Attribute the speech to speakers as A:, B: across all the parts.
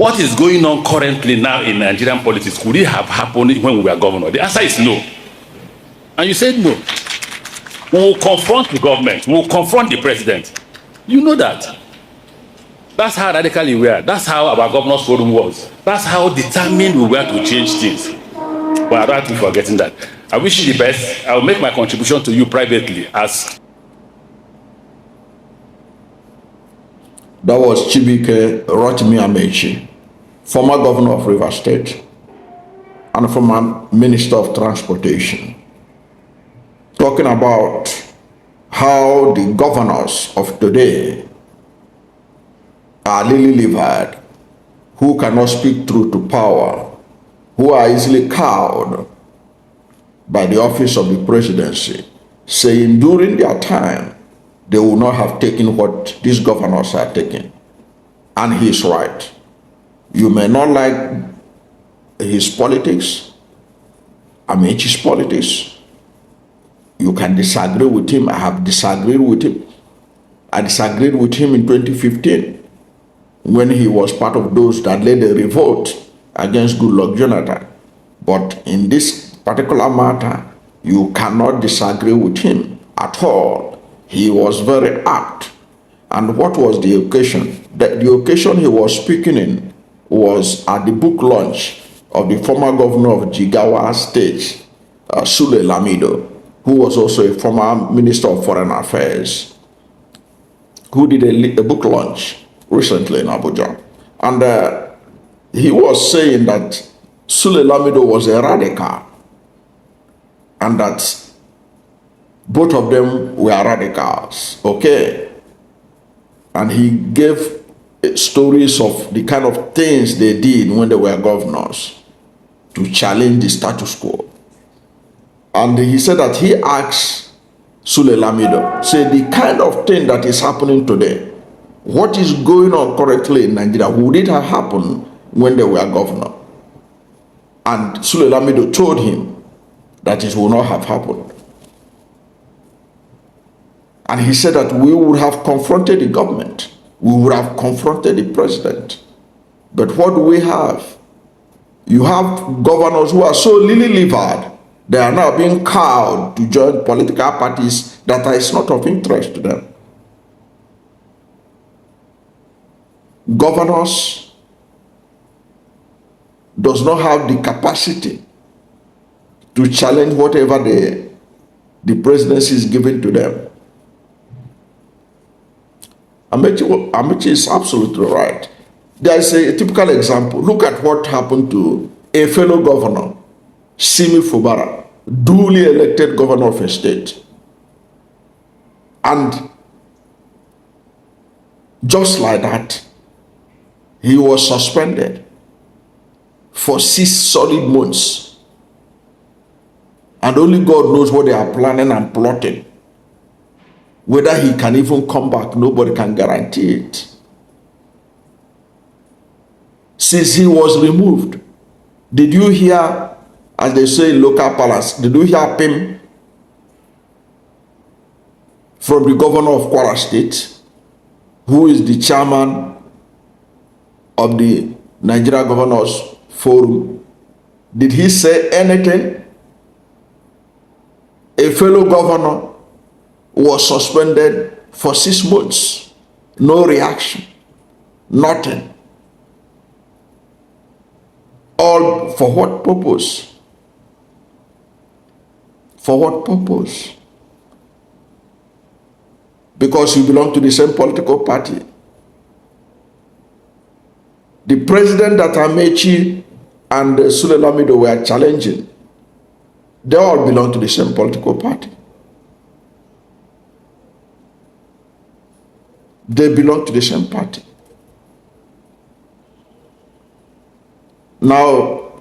A: what is going on currently now in Nigerian politics, could it have happened when we were governor? The answer is no. And you said no. We will confront the government. We will confront the president. You know that. That's how radically we are. That's how our governor's forum was. That's how determined we were to change things. But I don't think forgetting that. I wish you the best. I will make my contribution to you privately as.
B: That was Chibike Rotimi Amaechi, former governor of Rivers State and former minister of transportation, talking about how the governors of today are lily-livered, who cannot speak truth to power, who are easily cowed by the office of the presidency, saying during their time, they will not have taken what these governors are taking. And he's right. You may not like his politics, Amaechi's politics. You can disagree with him. I have disagreed with him. I disagreed with him in 2015 when he was part of those that led a revolt against Goodluck Jonathan. But in this particular matter, you cannot disagree with him at all. He was very apt. And what was the occasion? The occasion he was speaking in was at the book launch of the former governor of Jigawa State, Sule Lamido, who was also a former minister of foreign affairs, who did a book launch recently in Abuja. And he was saying that Sule Lamido was a radical and that both of them were radicals, okay? And he gave stories of the kind of things they did when they were governors to challenge the status quo. And he said that he asked Sule Lamido, say the kind of thing that is happening today, what is going on currently in Nigeria, would it have happened when they were governor? And Sule Lamido told him that it will not have happened. And he said that we would have confronted the government. We would have confronted the president. But what do we have? You have governors who are so lily-livered, they are now being cowed to join political parties that is not of interest to them. Governors does not have the capacity to challenge whatever the presidency is giving to them. Amaechi is absolutely right. There is a typical example. Look at what happened to a fellow governor, Simi Fubara, duly elected governor of a state. And just like that, he was suspended for 6 solid months. And only God knows what they are planning and plotting. Whether he can even come back, nobody can guarantee it. Since he was removed, did you hear, as they say in local parlance, did you hear PIM from the governor of Kwara State, who is the chairman of the Nigeria Governors Forum? Did he say anything? A fellow governor was suspended for 6 months. No reaction. Nothing. All for what purpose? For what purpose? Because you belong to the same political party. The president that Amaechi and Sule Lamido were challenging, they all belong to the same political party. They belong to the same party. Now,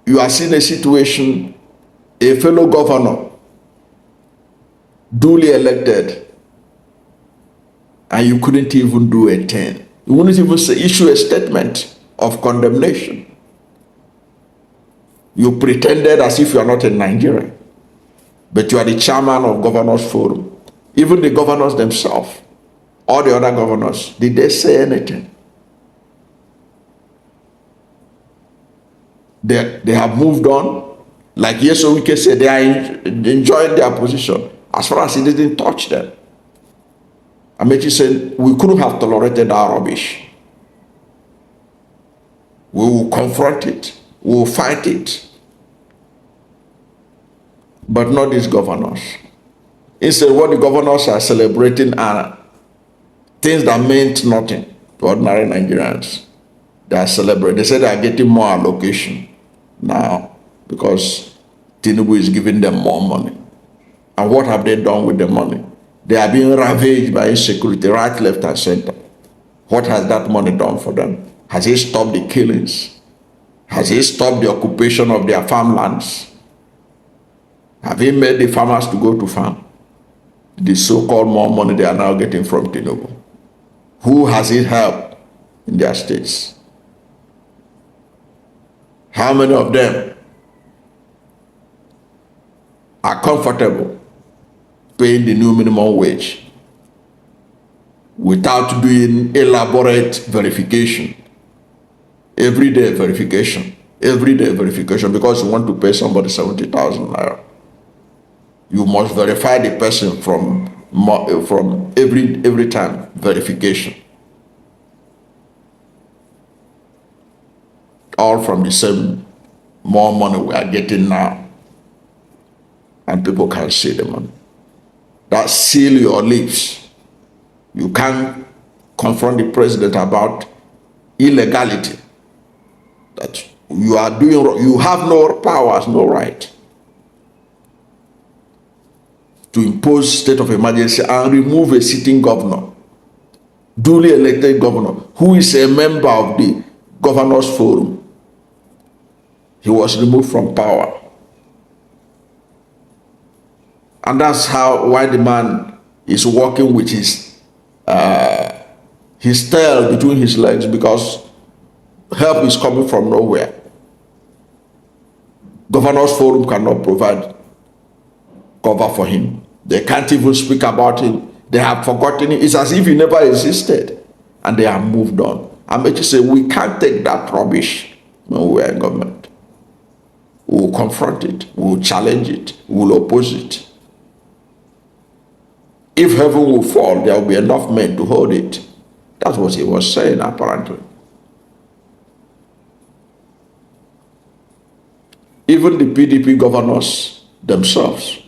B: you are seeing a situation, a fellow governor, duly elected, and you couldn't even do a thing. You wouldn't even issue a statement of condemnation. You pretended as if you are not in Nigeria, but you are the chairman of Governors Forum. Even the governors themselves, all the other governors, did they say anything? They have moved on. Like Yesowike said, they are enjoying their position as far as it didn't touch them. Amaechi said, we couldn't have tolerated our rubbish. We will confront it. We will fight it. But not these governors. Instead, what the governors are celebrating are things that meant nothing to ordinary Nigerians. They are celebrating. They say they are getting more allocation now because Tinubu is giving them more money. And what have they done with the money? They are being ravaged by insecurity, right, left, and center. What has that money done for them? Has it stopped the killings? Has it stopped the occupation of their farmlands? Have it made the farmers to go to farm? The so-called more money they are now getting from Tinubu. Who has it helped in their states? How many of them are comfortable paying the new minimum wage without doing elaborate verification? Everyday verification. Everyday verification, because you want to pay somebody 70,000 naira. You must verify the person from every time verification. All from the same more money we are getting now. And people can see the money. That seal your lips. You can't confront the president about illegality. That you are doing wrong. You have no powers, no right to impose state of emergency and remove a sitting governor, duly elected governor, who is a member of the Governors Forum. He was removed from power. And that's why the man is walking with his tail between his legs, because help is coming from nowhere. Governors Forum cannot provide cover for him. They can't even speak about him. They have forgotten him. It's as if he never existed. And they have moved on. Amaechi said, we can't take that rubbish when we are in government. We will confront it. We will challenge it. We will oppose it. If heaven will fall, there will be enough men to hold it. That's what he was saying, apparently. Even the PDP governors themselves,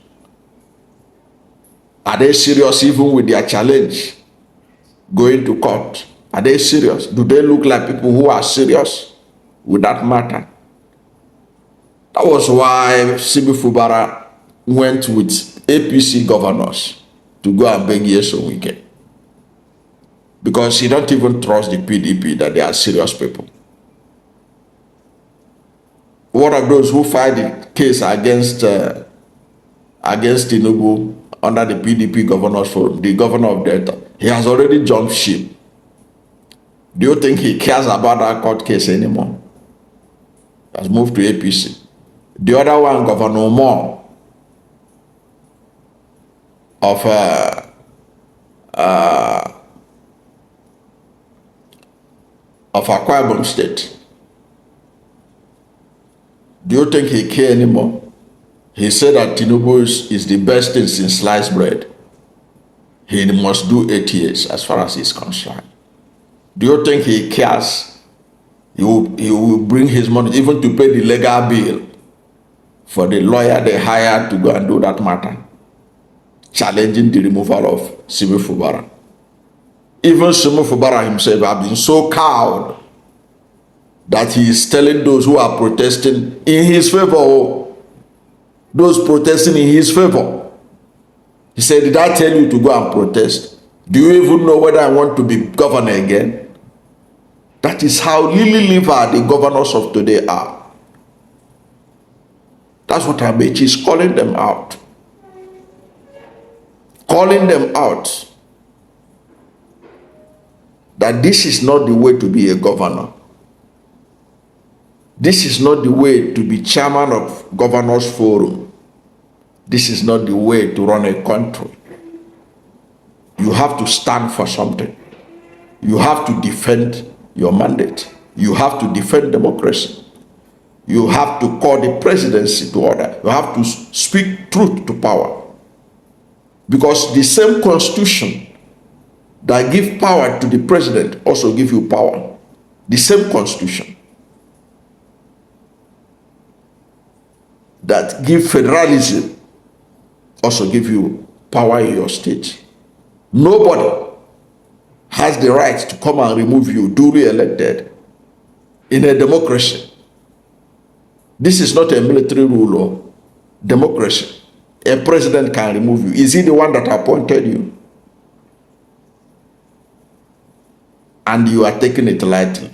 B: are they serious even with their challenge going to court? Are they serious? Do they look like people who are serious with that matter? That was why Sibi Fubara went with APC governors to go and beg Yesowike. Because he don't even trust the PDP that they are serious people. One of those who filed the case against Tinubu under the PDP Governors Forum, the governor of Delta, he has already jumped ship. Do you think he cares about that court case anymore? He has moved to APC. The other one, Governor Moore of Akwa Ibom State. Do you think he cares anymore? He said that Tinubu is the best thing since sliced bread. He must do 8 years as far as he's concerned. Do you think he cares? He will bring his money even to pay the legal bill for the lawyer they hired to go and do that matter, challenging the removal of Sibi Fubara. Even Sibi Fubara himself has been so cowed that he is telling those who are protesting in his favor, those protesting in his favor. He said, did I tell you to go and protest? Do you even know whether I want to be governor again? That is how lily-livered the governors of today are. That's what Amaechi is calling them out. Calling them out. That this is not the way to be a governor. This is not the way to be chairman of Governors Forum. This is not the way to run a country. You have to stand for something. You have to defend your mandate. You have to defend democracy. You have to call the presidency to order. You have to speak truth to power. Because the same constitution that give power to the president also give you power. The same constitution that give federalism also give you power in your state. Nobody has the right to come and remove you duly elected in a democracy. This is not a military rule or democracy. A president can remove you. Is he the one that appointed you? And you are taking it lightly.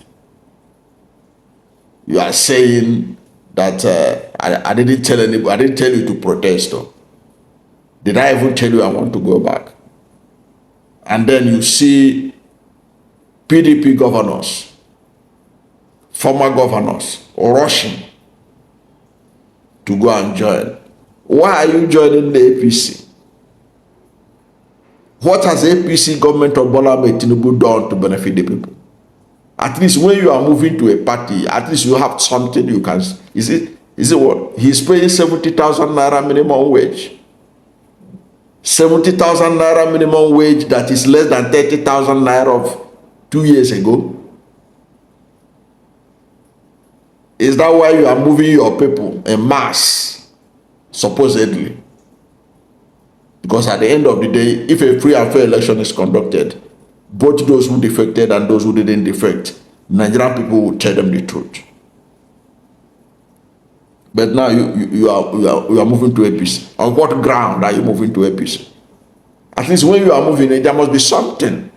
B: You are saying that I didn't tell anybody, I didn't tell you to protest. Or did I even tell you I want to go back? And then you see PDP governors, former governors, rushing to go and join. Why are you joining the APC? What has the APC government of Bola Ahmed Tinubu done to benefit the people? At least when you are moving to a party, at least you have something you can. Is it what? He's paying 70,000 naira minimum wage. 70,000 naira minimum wage that is less than 30,000 naira of 2 years ago. Is that why you are moving your people en masse, supposedly? Because at the end of the day, if a free and fair election is conducted, both those who defected and those who didn't defect, Nigerian people will tell them the truth. But now you are moving to APC. On what ground are you moving to APC? At least when you are moving, there must be something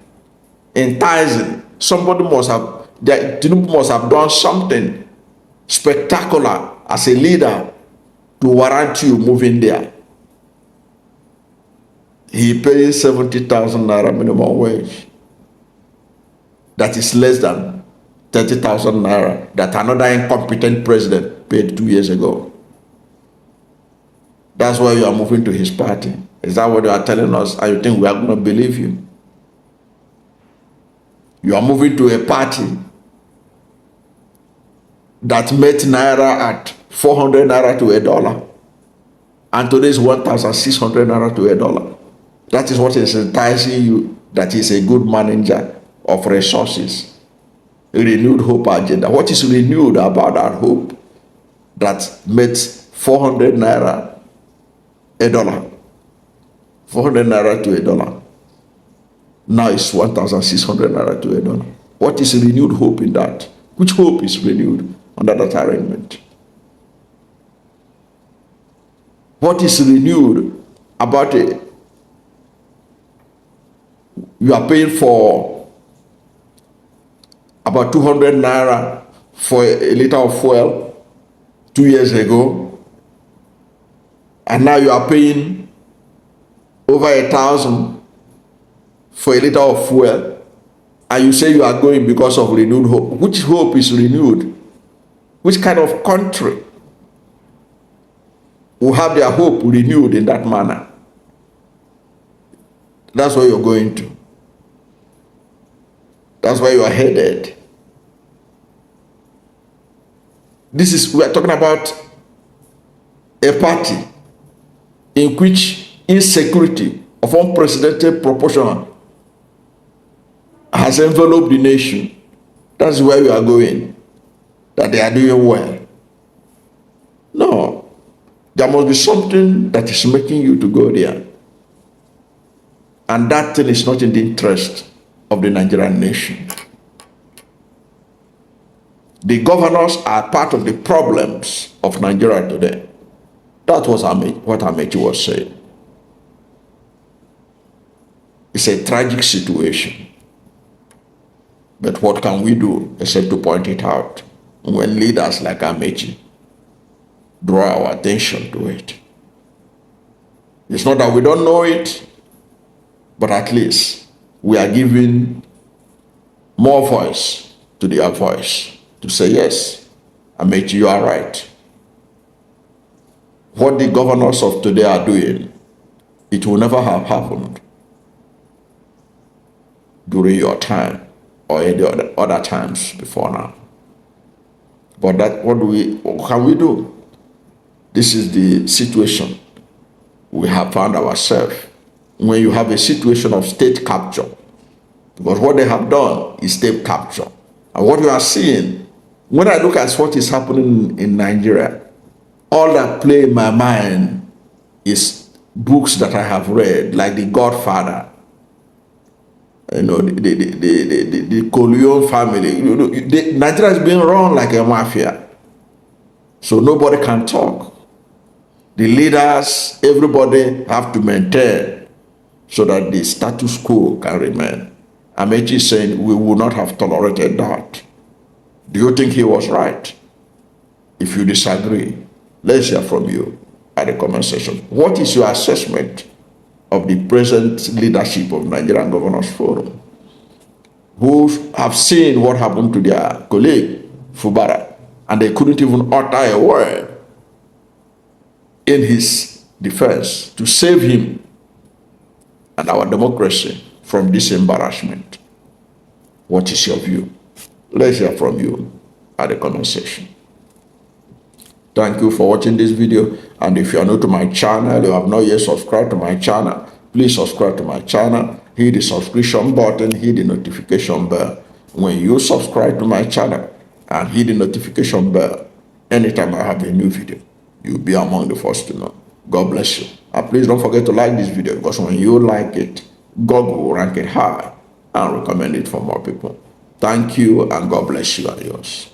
B: enticing. Somebody must have, Tinubu must have done something spectacular as a leader to warrant you moving there. He pays 70,000 naira minimum wage. That is less than 30,000 naira that another incompetent president paid 2 years ago. That's why you are moving to his party. Is that what you are telling us? And you think we are going to believe you? You are moving to a party that met naira at 400 naira to $1. And today is 1,600 naira to $1. That is what is enticing you, that is a good manager of resources. A renewed hope agenda. What is renewed about that hope that makes 400 naira $1? 400 naira to $1. Now it's 1,600 naira to $1. What is renewed hope in that? Which hope is renewed under that arrangement? What is renewed about it? You are paying for about 200 naira for a liter of fuel 2 years ago, and now you are paying over 1,000 for a liter of fuel, and you say you are going because of renewed hope. Which hope is renewed? Which kind of country will have their hope renewed in that manner? That's where you're going to. That's where you are headed. We are talking about a party in which insecurity of unprecedented proportion has enveloped the nation. That's where we are going. That they are doing well. No. There must be something that is making you to go there. And that thing is not in the interest of the Nigerian nation. The governors are part of the problems of Nigeria today. That was what Amaechi was saying. It's a tragic situation. But what can we do except to point it out when leaders like Amaechi draw our attention to it? It's not that we don't know it, but at least we are giving more voice to their voice to say, yes, Amaechi, you are right. What the governors of today are doing, it will never have happened during your time or any other times before now. But what can we do? This is the situation we have found ourselves when you have a situation of state capture. Because what they have done is state capture. And what you are seeing, when I look at what is happening in Nigeria, all that play in my mind is books that I have read, like The Godfather, the Corleone family. Nigeria is being run like a mafia. So nobody can talk. The leaders, everybody have to maintain so that the status quo can remain. Amaechi is saying we would not have tolerated that. Do you think he was right? If you disagree, let's hear from you at the comment section. What is your assessment of the present leadership of Nigerian Governors Forum, who have seen what happened to their colleague, Fubara, and they couldn't even utter a word in his defense to save him and our democracy from this embarrassment? What is your view? Let's hear from you at the comment section. Thank you for watching this video, and if you are new to my channel, you have not yet subscribed to my channel, please subscribe to my channel, hit the subscription button, hit the notification bell. When you subscribe to my channel and hit the notification bell, anytime I have a new video, you'll be among the first to know. God bless you. And please don't forget to like this video, because when you like it, God will rank it high and recommend it for more people. Thank you, and God bless you and yours.